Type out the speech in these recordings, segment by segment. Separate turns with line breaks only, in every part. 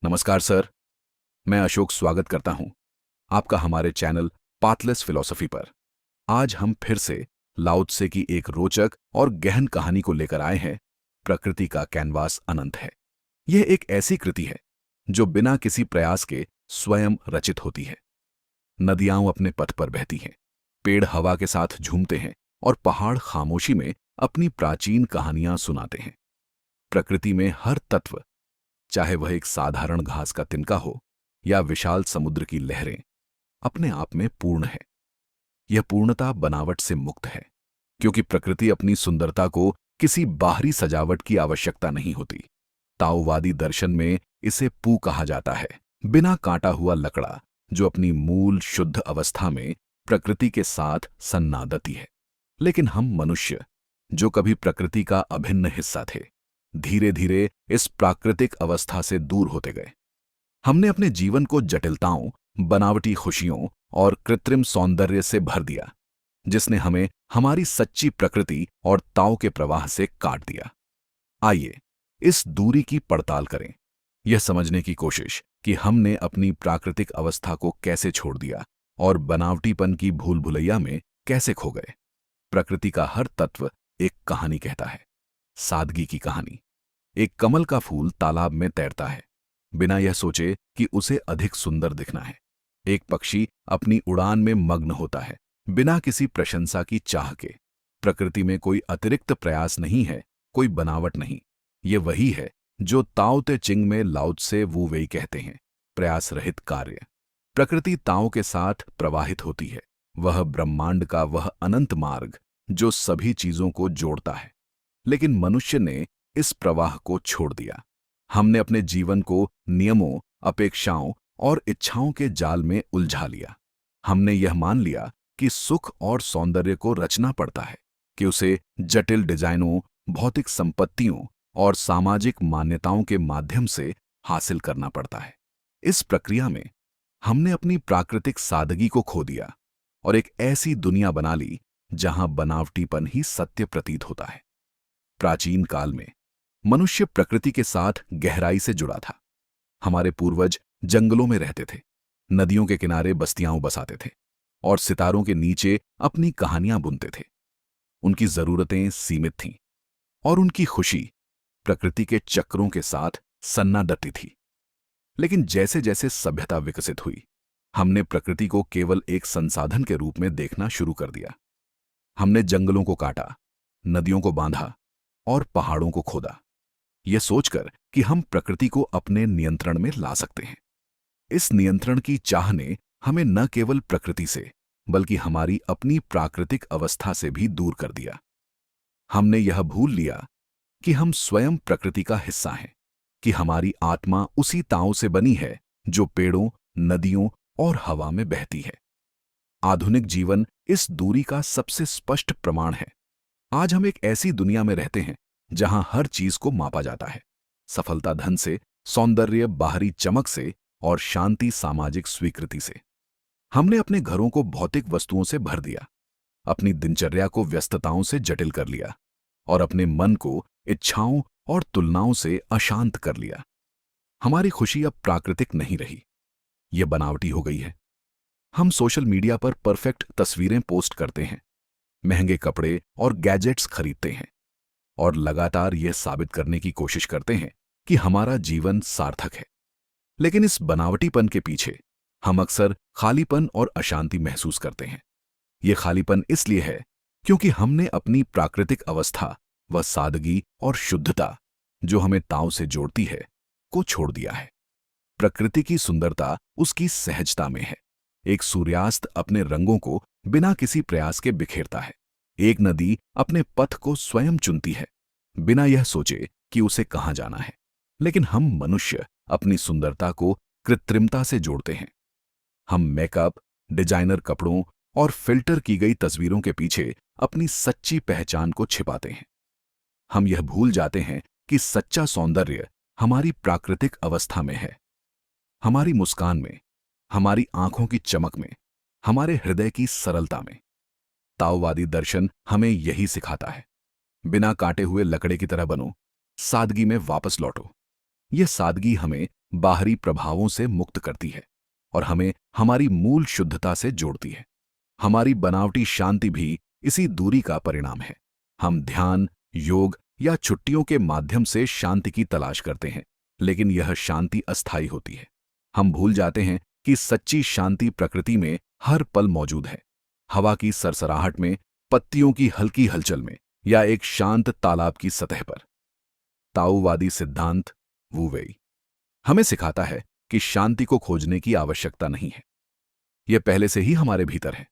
नमस्कार सर, मैं अशोक स्वागत करता हूं आपका हमारे चैनल पाथलेस फिलॉसफी पर। आज हम फिर से लाओ त्से की एक रोचक और गहन कहानी को लेकर आए हैं। प्रकृति का कैनवास अनंत है। यह एक ऐसी कृति है जो बिना किसी प्रयास के स्वयं रचित होती है। नदियां अपने पथ पर बहती हैं, पेड़ हवा के साथ झूमते हैं और पहाड़ खामोशी में अपनी प्राचीन कहानियां सुनाते हैं। प्रकृति में हर तत्व, चाहे वह एक साधारण घास का तिनका हो या विशाल समुद्र की लहरें, अपने आप में पूर्ण है। यह पूर्णता बनावट से मुक्त है, क्योंकि प्रकृति अपनी सुंदरता को किसी बाहरी सजावट की आवश्यकता नहीं होती। ताओवादी दर्शन में इसे पू कहा जाता है, बिना काटा हुआ लकड़ा जो अपनी मूल शुद्ध अवस्था में प्रकृति के साथ सन्नादती है। लेकिन हम मनुष्य, जो कभी प्रकृति का अभिन्न हिस्सा थे, धीरे धीरे इस प्राकृतिक अवस्था से दूर होते गए। हमने अपने जीवन को जटिलताओं, बनावटी खुशियों और कृत्रिम सौंदर्य से भर दिया, जिसने हमें हमारी सच्ची प्रकृति और ताओ के प्रवाह से काट दिया। आइए इस दूरी की पड़ताल करें, यह समझने की कोशिश कि हमने अपनी प्राकृतिक अवस्था को कैसे छोड़ दिया और बनावटीपन की भूल भुलैया में कैसे खो गए। प्रकृति का हर तत्व एक कहानी कहता है, सादगी की कहानी। एक कमल का फूल तालाब में तैरता है, बिना यह सोचे कि उसे अधिक सुंदर दिखना है। एक पक्षी अपनी उड़ान में मग्न होता है, बिना किसी प्रशंसा की चाह के। प्रकृति में कोई अतिरिक्त प्रयास नहीं है, कोई बनावट नहीं। ये वही है जो ताओ ते चिंग में लाओ त्से वू वेई कहते हैं, प्रयास रहित कार्य। प्रकृति ताओ के साथ प्रवाहित होती है, वह ब्रह्मांड का वह अनंत मार्ग जो सभी चीजों को जोड़ता है। लेकिन मनुष्य ने इस प्रवाह को छोड़ दिया। हमने अपने जीवन को नियमों, अपेक्षाओं और इच्छाओं के जाल में उलझा लिया। हमने यह मान लिया कि सुख और सौंदर्य को रचना पड़ता है, कि उसे जटिल डिजाइनों, भौतिक संपत्तियों और सामाजिक मान्यताओं के माध्यम से हासिल करना पड़ता है। इस प्रक्रिया में हमने अपनी प्राकृतिक सादगी को खो दिया और एक ऐसी दुनिया बना ली जहां बनावटीपन ही सत्य प्रतीत होता है। प्राचीन काल में मनुष्य प्रकृति के साथ गहराई से जुड़ा था। हमारे पूर्वज जंगलों में रहते थे, नदियों के किनारे बस्तियां बसाते थे और सितारों के नीचे अपनी कहानियां बुनते थे। उनकी जरूरतें सीमित थीं और उनकी खुशी प्रकृति के चक्रों के साथ सन्नाडती थी। लेकिन जैसे जैसे सभ्यता विकसित हुई, हमने प्रकृति को केवल एक संसाधन के रूप में देखना शुरू कर दिया। हमने जंगलों को काटा, नदियों को बांधा और पहाड़ों को खोदा, यह सोचकर कि हम प्रकृति को अपने नियंत्रण में ला सकते हैं। इस नियंत्रण की चाह ने हमें न केवल प्रकृति से, बल्कि हमारी अपनी प्राकृतिक अवस्था से भी दूर कर दिया। हमने यह भूल लिया कि हम स्वयं प्रकृति का हिस्सा हैं, कि हमारी आत्मा उसी ताओ से बनी है जो पेड़ों, नदियों और हवा में बहती है। आधुनिक जीवन इस दूरी का सबसे स्पष्ट प्रमाण है। आज हम एक ऐसी दुनिया में रहते हैं जहां हर चीज को मापा जाता है, सफलता धन से, सौंदर्य बाहरी चमक से और शांति सामाजिक स्वीकृति से। हमने अपने घरों को भौतिक वस्तुओं से भर दिया, अपनी दिनचर्या को व्यस्तताओं से जटिल कर लिया और अपने मन को इच्छाओं और तुलनाओं से अशांत कर लिया। हमारी खुशी अब प्राकृतिक नहीं रही, यह बनावटी हो गई है। हम सोशल मीडिया पर परफेक्ट तस्वीरें पोस्ट करते हैं, महंगे कपड़े और गैजेट्स खरीदते हैं और लगातार यह साबित करने की कोशिश करते हैं कि हमारा जीवन सार्थक है। लेकिन इस बनावटीपन के पीछे हम अक्सर खालीपन और अशांति महसूस करते हैं। यह खालीपन इसलिए है क्योंकि हमने अपनी प्राकृतिक अवस्था, वह सादगी और शुद्धता जो हमें ताओ से जोड़ती है, को छोड़ दिया है। प्रकृति की सुंदरता उसकी सहजता में है। एक सूर्यास्त अपने रंगों को बिना किसी प्रयास के बिखेरता है। एक नदी अपने पथ को स्वयं चुनती है, बिना यह सोचे कि उसे कहां जाना है। लेकिन हम मनुष्य अपनी सुंदरता को कृत्रिमता से जोड़ते हैं। हम मेकअप, डिजाइनर कपड़ों और फिल्टर की गई तस्वीरों के पीछे अपनी सच्ची पहचान को छिपाते हैं। हम यह भूल जाते हैं कि सच्चा सौंदर्य हमारी प्राकृतिक अवस्था में है, हमारी मुस्कान में, हमारी आंखों की चमक में, हमारे हृदय की सरलता में। ताओवादी दर्शन हमें यही सिखाता है, बिना काटे हुए लकड़े की तरह बनो, सादगी में वापस लौटो। यह सादगी हमें बाहरी प्रभावों से मुक्त करती है और हमें हमारी मूल शुद्धता से जोड़ती है। हमारी बनावटी शांति भी इसी दूरी का परिणाम है। हम ध्यान, योग या छुट्टियों के माध्यम से शांति की तलाश करते हैं, लेकिन यह शांति अस्थायी होती है। हम भूल जाते हैं कि सच्ची शांति प्रकृति में हर पल मौजूद है। हवा की सरसराहट में, पत्तियों की हल्की हलचल में, या एक शांत तालाब की सतह पर। ताओवादी सिद्धांत वू वेई हमें सिखाता है कि शांति को खोजने की आवश्यकता नहीं है। यह पहले से ही हमारे भीतर है,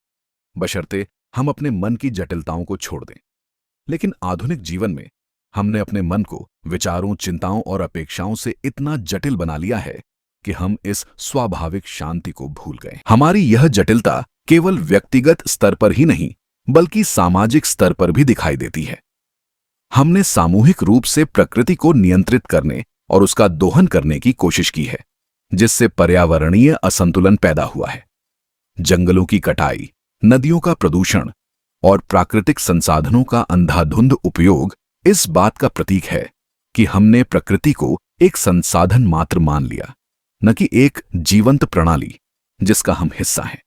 बशर्ते हम अपने मन की जटिलताओं को छोड़ दें। लेकिन आधुनिक जीवन में हमने अपने मन को विचारों, चिंताओं और अपेक्षाओं से इतना जटिल बना लिया है कि हम इस स्वाभाविक शांति को भूल गए। हमारी यह जटिलता केवल व्यक्तिगत स्तर पर ही नहीं, बल्कि सामाजिक स्तर पर भी दिखाई देती है। हमने सामूहिक रूप से प्रकृति को नियंत्रित करने और उसका दोहन करने की कोशिश की है, जिससे पर्यावरणीय असंतुलन पैदा हुआ है। जंगलों की कटाई, नदियों का प्रदूषण और प्राकृतिक संसाधनों का अंधाधुंध उपयोग इस बात का प्रतीक है कि हमने प्रकृति को एक संसाधन मात्र मान लिया, न कि एक जीवंत प्रणाली जिसका हम हिस्सा हैं।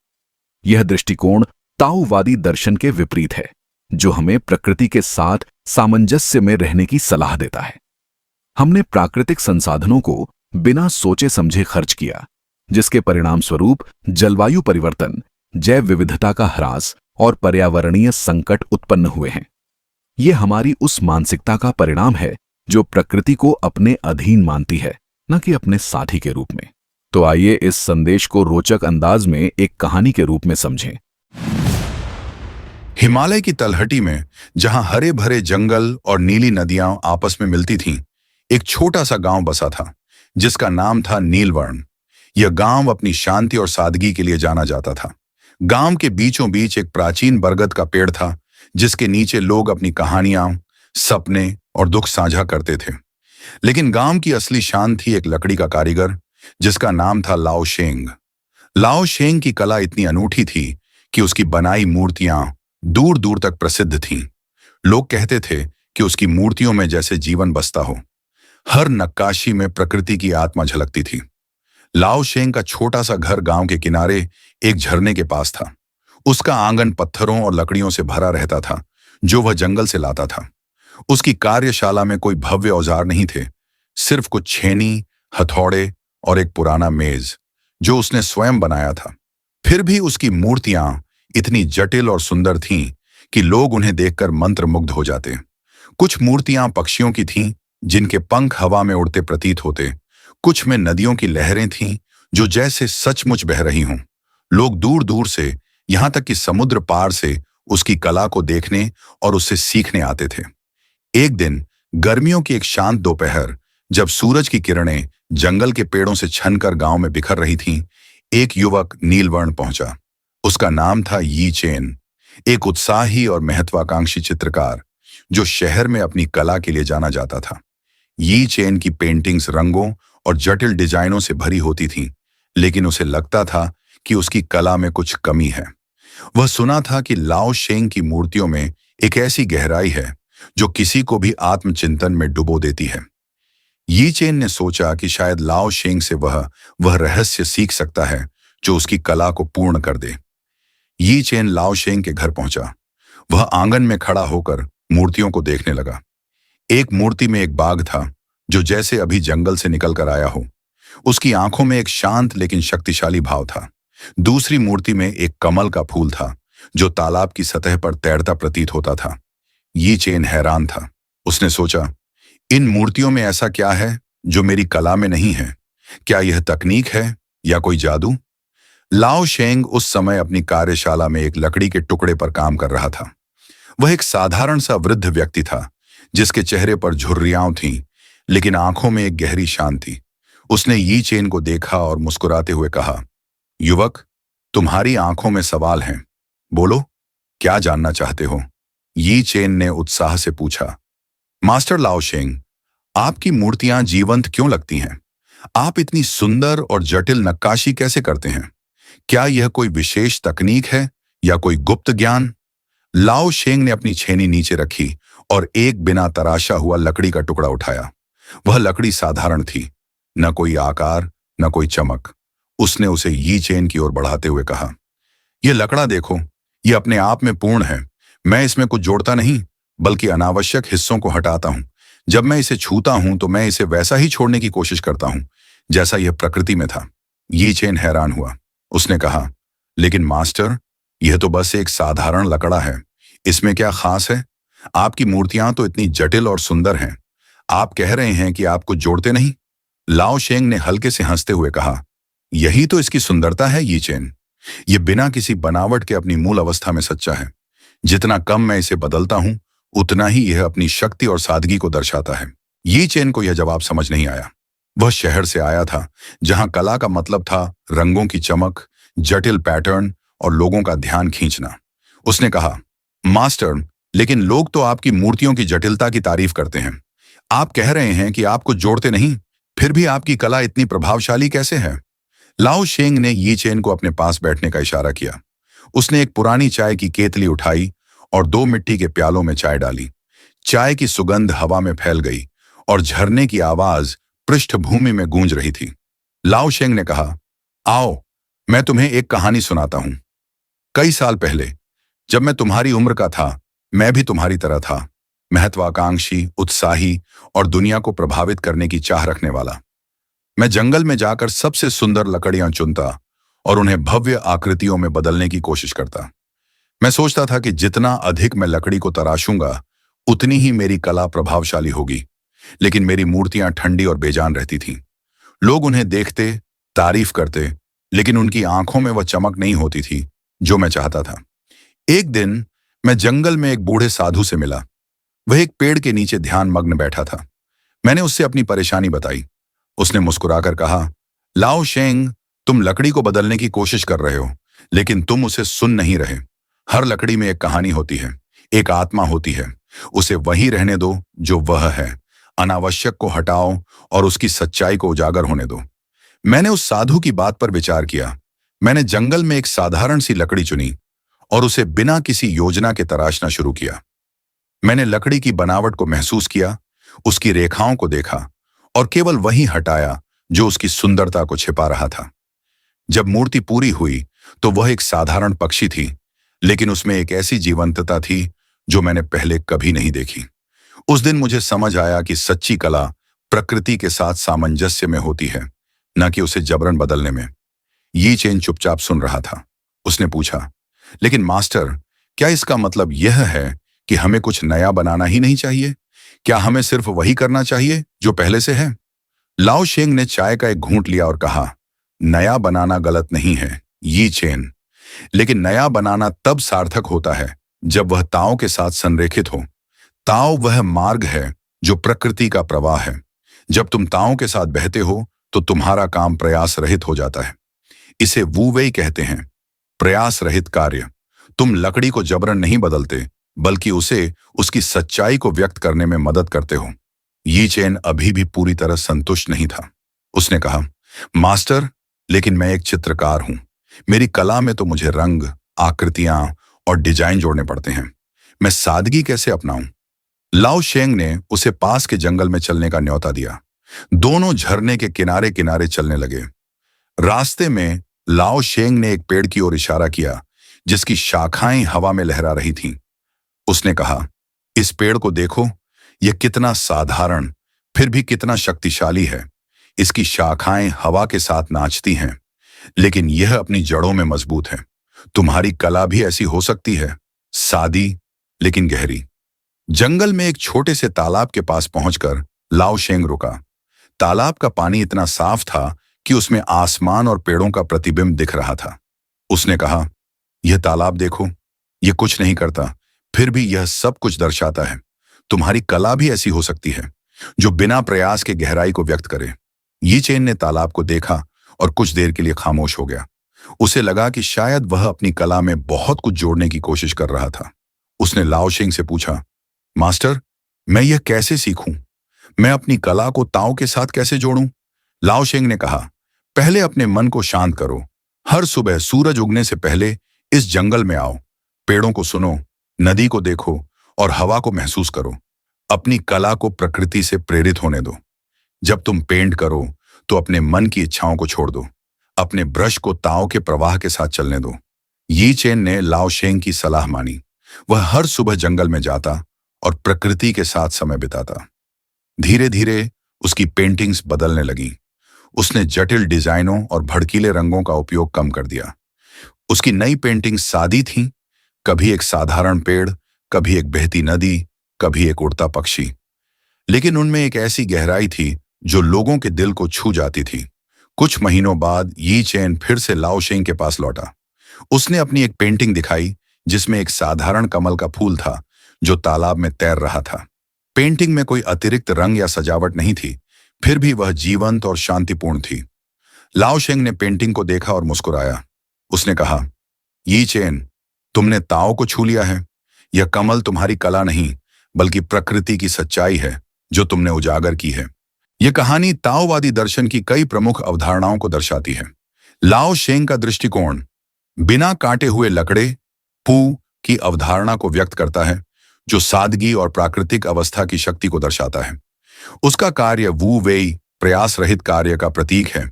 यह दृष्टिकोण ताओवादी दर्शन के विपरीत है, जो हमें प्रकृति के साथ सामंजस्य में रहने की सलाह देता है। हमने प्राकृतिक संसाधनों को बिना सोचे समझे खर्च किया, जिसके परिणाम स्वरूप जलवायु परिवर्तन, जैव विविधता का ह्रास और पर्यावरणीय संकट उत्पन्न हुए हैं। यह हमारी उस मानसिकता का परिणाम है जो प्रकृति को अपने अधीन मानती है, न कि अपने साथी के रूप में। तो आइए इस संदेश को रोचक अंदाज में एक कहानी के रूप में समझें।
हिमालय की तलहटी में, जहां हरे भरे जंगल और नीली नदियां आपस में मिलती थीं, एक छोटा सा गांव बसा था जिसका नाम था नीलवर्ण। यह गांव अपनी शांति और सादगी के लिए जाना जाता था। गांव के बीचों बीच एक प्राचीन बरगद का पेड़ था, जिसके नीचे लोग अपनी कहानियां, सपने और दुख साझा करते थे। लेकिन गांव की असली शान थी एक लकड़ी का कारीगर जिसका नाम था लाओ शेंग। लाओ शेंग की कला इतनी अनूठी थी कि उसकी बनाई मूर्तियां दूर दूर तक प्रसिद्ध थीं। लोग कहते थे कि उसकी मूर्तियों में जैसे जीवन बसता हो। हर नक्काशी में प्रकृति की आत्मा झलकती थी। लाओ शेंग का छोटा सा घर गांव के किनारे एक झरने के पास था। उसका आंगन पत्थरों और लकड़ियों से भरा रहता था, जो वह जंगल से लाता था। उसकी कार्यशाला में कोई भव्य औजार नहीं थे, सिर्फ कुछ छेनी, हथौड़े और एक पुराना मेज जो उसने स्वयं बनाया था। फिर भी उसकी मूर्तियां इतनी जटिल और सुंदर थीं कि लोग उन्हें देखकर मंत्रमुग्ध हो जाते। कुछ मूर्तियां पक्षियों की थीं, जिनके पंख हवा में उड़ते प्रतीत होते। कुछ में नदियों की लहरें थीं, जो जैसे सचमुच बह रही हों। लोग दूर दूर से, यहां तक कि समुद्र पार से, उसकी कला को देखने और उससे सीखने आते थे। एक दिन गर्मियों की एक शांत दोपहर, जब सूरज की किरणें जंगल के पेड़ों से छनकर गांव में बिखर रही थीं, एक युवक नीलवर्ण पहुंचा। उसका नाम था यी चेन, एक उत्साही और महत्वाकांक्षी चित्रकार जो शहर में अपनी कला के लिए जाना जाता था। यी चेन की पेंटिंग्स रंगों और जटिल डिजाइनों से भरी होती थीं, लेकिन उसे लगता था कि उसकी कला में कुछ कमी है। वह सुना था कि लाओ शेंग की मूर्तियों में एक ऐसी गहराई है जो किसी को भी आत्मचिंतन में डुबो देती है। यी चेन ने सोचा कि शायद लाओ शेंग से वह रहस्य सीख सकता है जो उसकी कला को पूर्ण कर दे। यी चेन लाओ शेंग के घर पहुंचा। वह आंगन में खड़ा होकर मूर्तियों को देखने लगा। एक मूर्ति में एक बाघ था जो जैसे अभी जंगल से निकल कर आया हो। उसकी आंखों में एक शांत लेकिन शक्तिशाली भाव था। दूसरी मूर्ति में एक कमल का फूल था जो तालाब की सतह पर तैरता प्रतीत होता था। यी चेन हैरान था। उसने सोचा, इन मूर्तियों में ऐसा क्या है जो मेरी कला में नहीं है? क्या यह तकनीक है या कोई जादू? लाओ शेंग उस समय अपनी कार्यशाला में एक लकड़ी के टुकड़े पर काम कर रहा था। वह एक साधारण सा वृद्ध व्यक्ति था जिसके चेहरे पर झुर्रियां थीं, लेकिन आंखों में एक गहरी शांति। उसने यी चेन को देखा और मुस्कुराते हुए कहा, युवक, तुम्हारी आंखों में सवाल हैं। बोलो, क्या जानना चाहते हो? यी चेन ने उत्साह से पूछा। मास्टर लाओ शेंग, आपकी मूर्तियां जीवंत क्यों लगती हैं? आप इतनी सुंदर और जटिल नक्काशी कैसे करते हैं? क्या यह कोई विशेष तकनीक है या कोई गुप्त ज्ञान? लाओ शेंग ने अपनी छेनी नीचे रखी और एक बिना तराशा हुआ लकड़ी का टुकड़ा उठाया। वह लकड़ी साधारण थी, न कोई आकार, न कोई चमक। उसने उसे यी चेन की ओर बढ़ाते हुए कहा, यह लकड़ा देखो, यह अपने आप में पूर्ण है। मैं इसमें कुछ जोड़ता नहीं, बल्कि अनावश्यक हिस्सों को हटाता हूं। जब मैं इसे छूता हूं तो मैं इसे वैसा ही छोड़ने की कोशिश करता हूं जैसा यह प्रकृति में था। यी चेन हैरान हुआ। उसने कहा, लेकिन मास्टर, यह तो बस एक साधारण लकड़ा है, इसमें क्या खास है? आपकी मूर्तियां तो इतनी जटिल और सुंदर हैं। आप कह रहे हैं कि आप कुछ जोड़ते नहीं? लाओ शेंग ने हल्के से हंसते हुए कहा, यही तो इसकी सुंदरता है यी चेन। ये बिना किसी बनावट के अपनी मूल अवस्था में सच्चा है। जितना कम मैं इसे बदलता हूं, उतना ही यह अपनी शक्ति और सादगी को दर्शाता है। यी चेन को यह जवाब समझ नहीं आया। वह शहर से आया था जहां कला का मतलब था रंगों की चमक, जटिल पैटर्न और लोगों का ध्यान खींचना। उसने कहा, मास्टर, लेकिन लोग तो आपकी मूर्तियों की जटिलता की तारीफ करते हैं। आप कह रहे हैं कि आप कुछ जोड़ते नहीं, फिर भी आपकी कला इतनी प्रभावशाली कैसे है? लाओ शेंग ने यी चेन को अपने पास बैठने का इशारा किया। उसने एक पुरानी चाय की केतली उठाई और 2 मिट्टी के प्यालों में चाय डाली। चाय की सुगंध हवा में फैल गई और झरने की आवाज पृष्ठभूमि में गूंज रही थी। लाओ शेंग ने कहा, आओ, मैं तुम्हें एक कहानी सुनाता हूं। कई साल पहले, जब मैं तुम्हारी उम्र का था, मैं भी तुम्हारी तरह था, महत्वाकांक्षी, उत्साही और दुनिया को प्रभावित करने की चाह रखने वाला। मैं जंगल में जाकर सबसे सुंदर लकड़ियां चुनता और उन्हें भव्य आकृतियों में बदलने की कोशिश करता। मैं सोचता था कि जितना अधिक मैं लकड़ी को तराशूंगा, उतनी ही मेरी कला प्रभावशाली होगी। लेकिन मेरी मूर्तियां ठंडी और बेजान रहती थीं। लोग उन्हें देखते, तारीफ करते, लेकिन उनकी आंखों में वह चमक नहीं होती थी जो मैं चाहता था। एक दिन मैं जंगल में एक बूढ़े साधु से मिला। वह एक पेड़ के नीचे ध्यान मग्न बैठा था। मैंने उससे अपनी परेशानी बताई। उसने मुस्कुराकर कहा, लाओ शेंग, तुम लकड़ी को बदलने की कोशिश कर रहे हो, लेकिन तुम उसे सुन नहीं रहे। हर लकड़ी में एक कहानी होती है, एक आत्मा होती है। उसे वही रहने दो जो वह है। अनावश्यक को हटाओ और उसकी सच्चाई को उजागर होने दो। मैंने उस साधु की बात पर विचार किया। मैंने जंगल में एक साधारण सी लकड़ी चुनी और उसे बिना किसी योजना के तराशना शुरू किया। मैंने लकड़ी की बनावट को महसूस किया, उसकी रेखाओं को देखा और केवल वही हटाया जो उसकी सुंदरता को छिपा रहा था। जब मूर्ति पूरी हुई तो वह एक साधारण पक्षी थी, लेकिन उसमें एक ऐसी जीवंतता थी जो मैंने पहले कभी नहीं देखी। उस दिन मुझे समझ आया कि सच्ची कला प्रकृति के साथ सामंजस्य में होती है, न कि उसे जबरन बदलने में। यी चेन चुपचाप सुन रहा था। उसने पूछा, लेकिन मास्टर, क्या इसका मतलब यह है कि हमें कुछ नया बनाना ही नहीं चाहिए? क्या हमें सिर्फ वही करना चाहिए जो पहले से है? लाओ शेंग ने चाय का एक घूंट लिया और कहा, नया बनाना गलत नहीं है यी चेन, लेकिन नया बनाना तब सार्थक होता है जब वह ताओ के साथ संरेखित हो। ताओ वह मार्ग है जो प्रकृति का प्रवाह है। जब तुम ताओ के साथ बहते हो तो तुम्हारा काम प्रयास रहित हो जाता है। इसे वू वेई कहते हैं, प्रयास रहित कार्य। तुम लकड़ी को जबरन नहीं बदलते, बल्कि उसे उसकी सच्चाई को व्यक्त करने में मदद करते हो। यी चेन अभी भी पूरी तरह संतुष्ट नहीं था। उसने कहा, मास्टर, लेकिन मैं एक चित्रकार हूं। मेरी कला में तो मुझे रंग, आकृतियां और डिजाइन जोड़ने पड़ते हैं। मैं सादगी कैसे अपनाऊं? लाओ शेंग ने उसे पास के जंगल में चलने का न्योता दिया। दोनों झरने के किनारे किनारे चलने लगे। रास्ते में लाओ शेंग ने एक पेड़ की ओर इशारा किया जिसकी शाखाएं हवा में लहरा रही थीं। उसने कहा, इस पेड़ को देखो, यह कितना साधारण फिर भी कितना शक्तिशाली है। इसकी शाखाएं हवा के साथ नाचती हैं, लेकिन यह अपनी जड़ों में मजबूत है। तुम्हारी कला भी ऐसी हो सकती है, सादी लेकिन गहरी। जंगल में एक छोटे से तालाब के पास पहुंचकर लाओ शेंग रुका। तालाब का पानी इतना साफ था कि उसमें आसमान और पेड़ों का प्रतिबिंब दिख रहा था। उसने कहा, यह तालाब देखो, यह कुछ नहीं करता, फिर भी यह सब कुछ दर्शाता है। तुम्हारी कला भी ऐसी हो सकती है जो बिना प्रयास के गहराई को व्यक्त करे। यी चेन ने तालाब को देखा और कुछ देर के लिए खामोश हो गया। उसे लगा कि शायद वह अपनी कला में बहुत कुछ जोड़ने की कोशिश कर रहा था। उसने लाओ शेंग से पूछा, मास्टर, मैं यह कैसे सीखूं? मैं अपनी कला को ताओ के साथ कैसे जोड़ूं? लाओ शेंग ने कहा, पहले अपने मन को शांत करो। हर सुबह सूरज उगने से पहले इस जंगल में आओ। पेड़ों को सुनो, नदी को देखो और हवा को महसूस करो। अपनी कला को प्रकृति से प्रेरित होने दो। जब तुम पेंट करो तो अपने मन की इच्छाओं को छोड़ दो, अपने ब्रश को ताओ के प्रवाह के साथ चलने दो। यी चेन ने लाओ शेंग की सलाह मानी। वह हर सुबह जंगल में जाता और प्रकृति के साथ समय बिताता। धीरे धीरे उसकी पेंटिंग्स बदलने लगी। उसने जटिल डिजाइनों और भड़कीले रंगों का उपयोग कम कर दिया। उसकी नई पेंटिंग्स सादी थीं, कभी एक साधारण पेड़, कभी एक बहती नदी, कभी एक उड़ता पक्षी, लेकिन उनमें एक ऐसी गहराई थी जो लोगों के दिल को छू जाती थी। कुछ महीनों बाद यी चेन फिर से लाओ शेंग के पास लौटा। उसने अपनी एक पेंटिंग दिखाई जिसमें एक साधारण कमल का फूल था जो तालाब में तैर रहा था। पेंटिंग में कोई अतिरिक्त रंग या सजावट नहीं थी, फिर भी वह जीवंत और शांतिपूर्ण थी। लाओ शेंग ने पेंटिंग को देखा और मुस्कुराया। उसने कहा, यी चेन, तुमने ताओ को छू लिया है। यह कमल तुम्हारी कला नहीं, बल्कि प्रकृति की सच्चाई है जो तुमने उजागर की है। यह कहानी ताओवादी दर्शन की कई प्रमुख अवधारणाओं को दर्शाती है। लाओ शेंग का दृष्टिकोण बिना काटे हुए लकड़े पू की अवधारणा को व्यक्त करता है, जो सादगी और प्राकृतिक अवस्था की शक्ति को दर्शाता है। उसका कार्य वू वेई, प्रयास रहित कार्य का प्रतीक है,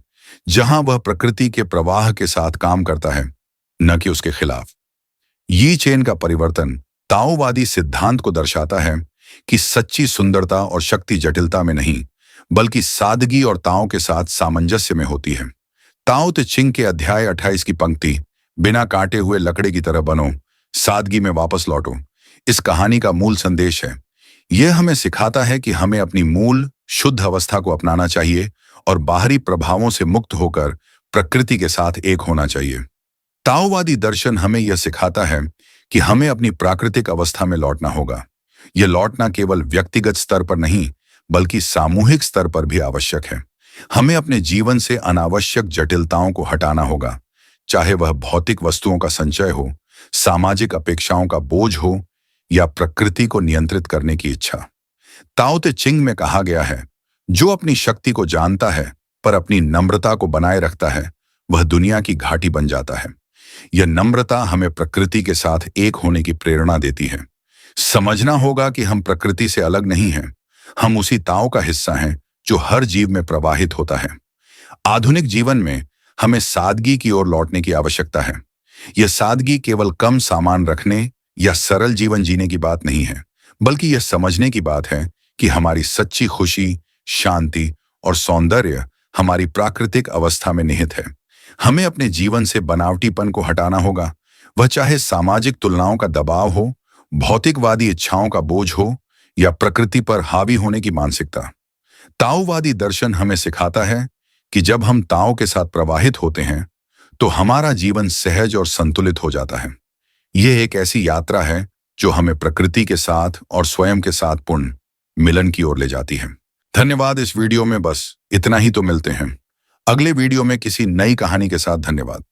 जहां वह प्रकृति के प्रवाह के साथ काम करता है, न कि उसके खिलाफ। यी चेन का परिवर्तन ताओवादी सिद्धांत को दर्शाता है कि सच्ची सुंदरता और शक्ति जटिलता में नहीं, बल्कि सादगी और ताओ के साथ सामंजस्य में होती है। ताओ ते चिंग के अध्याय 28 की पंक्ति, बिना काटे हुए लकड़े की तरह बनो, सादगी में वापस लौटो, इस कहानी का मूल संदेश है। यह हमें सिखाता है कि हमें अपनी मूल शुद्ध अवस्था को अपनाना चाहिए और बाहरी प्रभावों से मुक्त होकर प्रकृति के साथ एक होना चाहिए। ताओवादी दर्शन हमें यह सिखाता है कि हमें अपनी प्राकृतिक अवस्था में लौटना होगा। यह लौटना केवल व्यक्तिगत स्तर पर नहीं, बल्कि सामूहिक स्तर पर भी आवश्यक है। हमें अपने जीवन से अनावश्यक जटिलताओं को हटाना होगा, चाहे वह भौतिक वस्तुओं का संचय हो, सामाजिक अपेक्षाओं का बोझ हो या प्रकृति को नियंत्रित करने की इच्छा। ताओ ते चिंग में कहा गया है, जो अपनी शक्ति को जानता है पर अपनी नम्रता को बनाए रखता है, वह दुनिया की घाटी बन जाता है। यह नम्रता हमें प्रकृति के साथ एक होने की प्रेरणा देती है। समझना होगा कि हम प्रकृति से अलग नहीं हैं, हम उसी ताओ का हिस्सा हैं जो हर जीव में प्रवाहित होता है। आधुनिक जीवन में हमें सादगी की ओर लौटने की आवश्यकता है। यह सादगी केवल कम सामान रखने या सरल जीवन जीने की बात नहीं है, बल्कि यह समझने की बात है कि हमारी सच्ची खुशी, शांति और सौंदर्य हमारी प्राकृतिक अवस्था में निहित है। हमें अपने जीवन से बनावटीपन को हटाना होगा, वह चाहे सामाजिक तुलनाओं का दबाव हो, भौतिकवादी इच्छाओं का बोझ हो या प्रकृति पर हावी होने की मानसिकता। ताओवादी दर्शन हमें सिखाता है कि जब हम ताओ के साथ प्रवाहित होते हैं तो हमारा जीवन सहज और संतुलित हो जाता है। यह एक ऐसी यात्रा है जो हमें प्रकृति के साथ और स्वयं के साथ पूर्ण मिलन की ओर ले जाती है। धन्यवाद। इस वीडियो में बस इतना ही, तो मिलते हैं अगले वीडियो में किसी नई कहानी के साथ। धन्यवाद।